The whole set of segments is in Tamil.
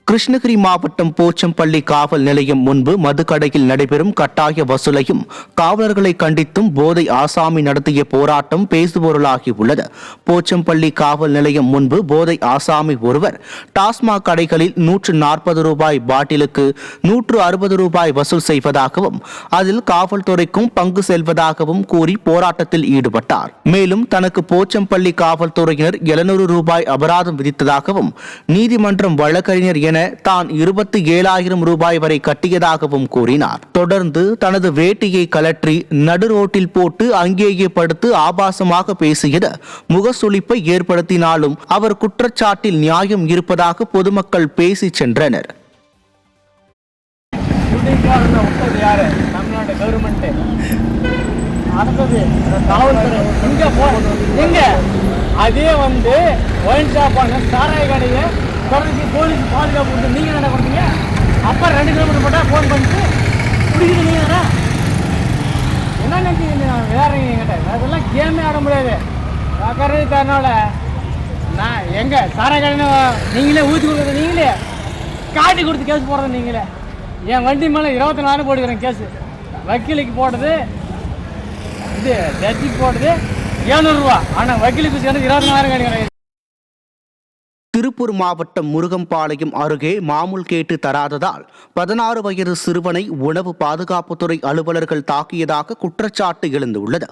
கிருஷ்ணகிரி மாவட்டம் போச்சம்பள்ளி காவல் நிலையம் முன்பு மதுக்கடையில் நடைபெறும் கட்டாய வசூலையும் காவலர்களை கண்டித்தும் போதை ஆசாமி நடத்திய போராட்டம் பேசுபொருளாகியுள்ளது. போச்சம்பள்ளி காவல் நிலையம் முன்பு போதை ஆசாமி ஒருவர் டாஸ்மாக் கடைகளில் 140 ரூபாய் பாட்டிலுக்கு 160 ரூபாய் வசூல் செய்வதாகவும் அதில் காவல்துறைக்கும் பங்கு செல்வதாகவும் கூறி போராட்டத்தில் ஈடுபட்டார். மேலும் தனக்கு போச்சம்பள்ளி காவல்துறையினர் 700 ரூபாய் அபராதம் விதித்ததாகவும் நீதிமன்றம் வழக்கறிஞர் என தான் 27,000 ரூபாய் வரை கட்டியதாகவும் கூறினார். தொடர்ந்து தனது வேட்டியை கலற்றி நடு ரோட்டில் போட்டு அங்கேயே படுத்து ஆபாசமாக பேசியது முகசுளிப்பை ஏற்படுத்தினாலும் அவர் குற்றச்சாட்டில் நியாயம் இருப்பதாக பொதுமக்கள் பேசி சென்றனர். அதே ஒயின் ஷாப் சாராய கடையை தொடர்ந்து போலீஸ் பாதுகாப்பு கொடுத்து நீங்கள் என்ன பண்ணுறீங்க? அப்போ 2 கிலோமீட்டர் போட்டால் ஃபோன் பண்ணிட்டு பிடிக்குது நீங்கள் என்ன நினைக்கிறீங்க? வேற என்கிட்ட அதெல்லாம் கேமே ஆட முடியாது. கரை தரனால நான் எங்கே சாராய கடைன்னு நீங்களே ஊற்றி கொடுக்குறது, நீங்களே காட்டி கொடுத்து கேஸ் போடுறது, நீங்களே என் வண்டி மேலே 24 போட்டுக்கிறேன் கேஸு. வக்கீலுக்கு போடுறது இது ஜட்ஜிக்கு போடுறது 700 ரூபா. ஆனால் வக்கீலுக்கு 24 கிடைக்கிறேன். திருப்பூர் மாவட்டம் முருகம்பாளையம் அருகே மாமூல் கேட்டு தராததால் 16 வயது சிறுவனை உணவு பாதுகாப்புத்துறை அலுவலர்கள் தாக்கியதாக குற்றச்சாட்டு எழுந்துள்ளது.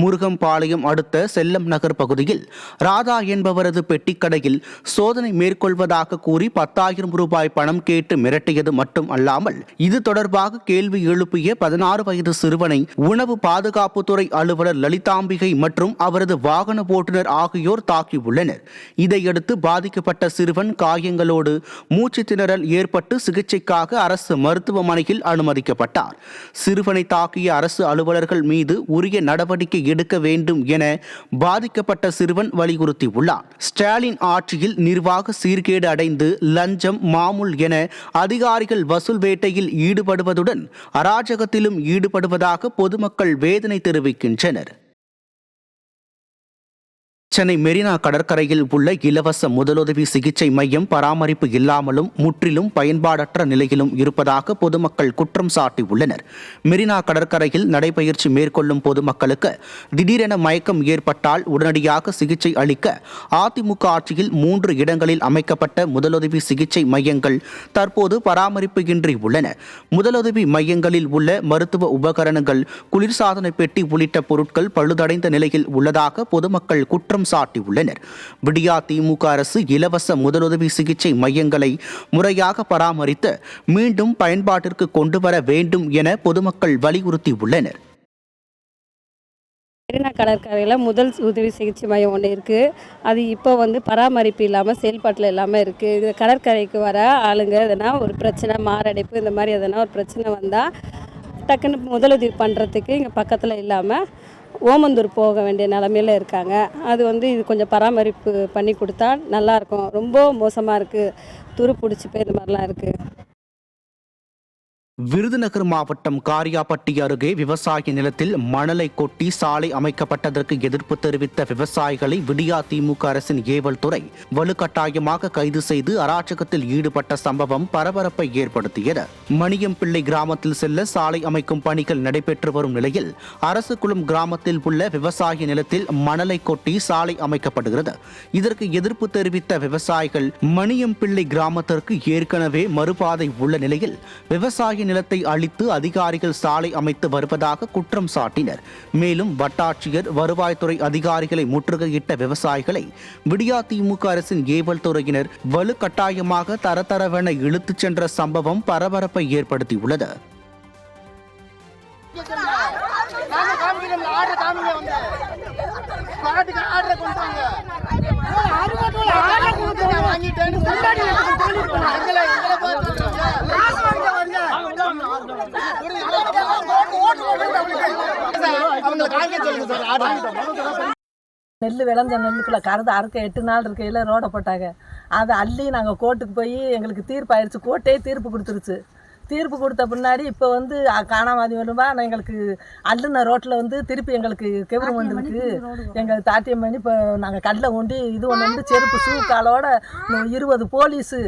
முருகம்பாளையம் அடுத்த செல்லம் நகர் பகுதியில் ராதா என்பவரது பெட்டிக்கடையில் சோதனை மேற்கொள்வதாக கூறி 10,000 ரூபாய் பணம் கேட்டு மிரட்டியது மட்டும் அல்லாமல் இது தொடர்பாக கேள்வி எழுப்பிய 16 வயது சிறுவனை உணவு பாதுகாப்புத்துறை அலுவலர் லலிதாம்பிகை மற்றும் அவரது வாகன ஓட்டுநர் ஆகியோர் தாக்கியுள்ளனர். இதையடுத்து பாதிக்கப்பட்ட சிறுவன் காயங்களோடு மூச்சு திணறல் ஏற்பட்டு சிகிச்சைக்காக அரசு மருத்துவமனையில் அனுமதிக்கப்பட்டார். சிறுவனை தாக்கிய அரசு அலுவலர்கள் மீது உரிய நடவடிக்கை எடுக்க வேண்டும் என பாதிக்கப்பட்ட சிறுவன் வலியுறுத்தியுள்ளார். ஸ்டாலின் ஆட்சியில் நிர்வாக சீர்கேடு அடைந்து லஞ்சம் மாமூல் என அதிகாரிகள் வசூல் வேட்டையில் ஈடுபடுவதுடன் அராஜகத்திலும் ஈடுபடுவதாக பொதுமக்கள் வேதனை தெரிவிக்கின்றனர். சென்னை மெரினா கடற்கரையில் உள்ள இலவச முதலுதவி சிகிச்சை மையம் பராமரிப்பு இல்லாமலும் முற்றிலும் பயன்பாடற்ற நிலையிலும் இருப்பதாக பொதுமக்கள் குற்றம் சாட்டியுள்ளனர். மெரினா கடற்கரையில் நடைபயிற்சி மேற்கொள்ளும் பொதுமக்களுக்கு திடீரென மயக்கம் ஏற்பட்டால் உடனடியாக சிகிச்சை அளிக்க அதிமுக ஆட்சியில் 3 இடங்களில் அமைக்கப்பட்ட முதலுதவி சிகிச்சை மையங்கள் தற்போது பராமரிப்பு இன்றி உள்ளன. முதலுதவி மையங்களில் உள்ள மருத்துவ உபகரணங்கள், குளிர்சாதன பெட்டி உள்ளிட்ட பொருட்கள் பழுதடைந்த நிலையில் உள்ளதாக பொதுமக்கள் குற்றம் சாட்டியுள்ளனர். விடியா திமுக அரசு இலவச முதலுதவி சிகிச்சை மையங்களை முறையாக பராமரித்து மீண்டும் பயன்பாட்டிற்கு கொண்டு வர வேண்டும் என பொதுமக்கள் வலியுறுத்தியுள்ளனர். மெரினா கடற்கரையில் முதல் உதவி சிகிச்சை மையம் ஒன்று இருக்குது. அது இப்போ பராமரிப்பு இல்லாமல் செயல்பாட்டில் இல்லாமல் இருக்குது. இது கடற்கரைக்கு வர ஆளுங்க எதனா ஒரு பிரச்சனை, மாரடைப்பு, இந்த மாதிரி எதனா ஒரு பிரச்சனை வந்தால் டக்குன்னு முதலுதவி பண்ணுறதுக்கு இங்கே பக்கத்தில் இல்லாமல் ஓமந்தூர் போக வேண்டிய நிலமையில் இருக்காங்க. அது இது கொஞ்சம் பராமரிப்பு பண்ணி கொடுத்தா நல்லாயிருக்கும். ரொம்ப மோசமாக இருக்குது, துரு பிடிச்சி போய் இந்த மாதிரிலாம் இருக்குது. விருதுநகர் மாவட்டம் காரியாபட்டி அருகே விவசாய நிலத்தில் மணலை கொட்டி சாலை அமைக்கப்பட்டதற்கு எதிர்ப்பு தெரிவித்த விவசாயிகளை விடியா திமுக அரசின் ஏவல் துறை வலுக்கட்டாயமாக கைது செய்து அராஜகத்தில் ஈடுபட்ட சம்பவம் பரபரப்பை ஏற்படுத்தியது. மணியம்பிள்ளை கிராமத்தில் செல்ல சாலை அமைக்கும் பணிகள் நடைபெற்று வரும் நிலையில் அரசுகுளம் கிராமத்தில் உள்ள விவசாய நிலத்தில் மணலை கொட்டி சாலை அமைக்கப்படுகிறது. இதற்கு எதிர்ப்பு தெரிவித்த விவசாயிகள் மணியம்பிள்ளை கிராமத்திற்கு ஏற்கனவே மறுபாதை உள்ள நிலையில் விவசாய நிலத்தை அழித்து அதிகாரிகள் சாலை அமைத்து வருவதாக குற்றம் சாட்டினர். மேலும் வட்டாட்சியர், வருவாய்த்துறை அதிகாரிகளை முற்றுகையிட்ட விவசாயிகளை விடியா திமுக அரசின் ஏவல் துறையினர் வலுக்கட்டாயமாக தரதரவென இழுத்துச் சென்ற சம்பவம் பரபரப்பை ஏற்படுத்தியுள்ளது. நெல் விளைஞ்ச நெல்லுக்குள்ள கருது அறுக்க 8 நாள் இருக்கையில் ரோடை போட்டாங்க. அதை அள்ளி நாங்கள் கோர்ட்டுக்கு போய் எங்களுக்கு தீர்ப்பு ஆயிடுச்சு. கோர்ட்டே தீர்ப்பு கொடுத்துருச்சு. தீர்ப்பு கொடுத்த பின்னாடி இப்போ வந்து காணாமதி வரும்பா எங்களுக்கு அள்ளுன ரோட்டில் வந்து திருப்பி எங்களுக்கு கவர்மெண்ட்டுக்கு எங்கள் தாட்டியம் பண்ணி இப்போ நாங்கள் கல்லை ஊண்டி இது ஒன்று வந்து செருப்பு ஷூ காலோட 20 போலீஸு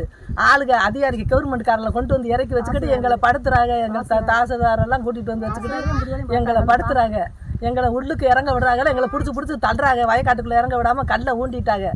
ஆளுங்க அதிகாரிக்கு கவர்மெண்ட்காரங்களை கொண்டு வந்து இறக்கி வச்சுக்கிட்டு எங்களை படுத்துறாங்க. எங்கள் தாசில்தாரெல்லாம் கூட்டிகிட்டு வந்து வச்சுக்கிட்டு எங்களை படுத்துறாங்க. எங்களை உள்ளுக்கு இறங்க விடுறாங்க. எங்களை பிடிச்சி தள்ளுறாங்க. வயக்காட்டுக்குள்ளே இறங்க விடாமல் கல்லை ஊண்டிட்டாங்க.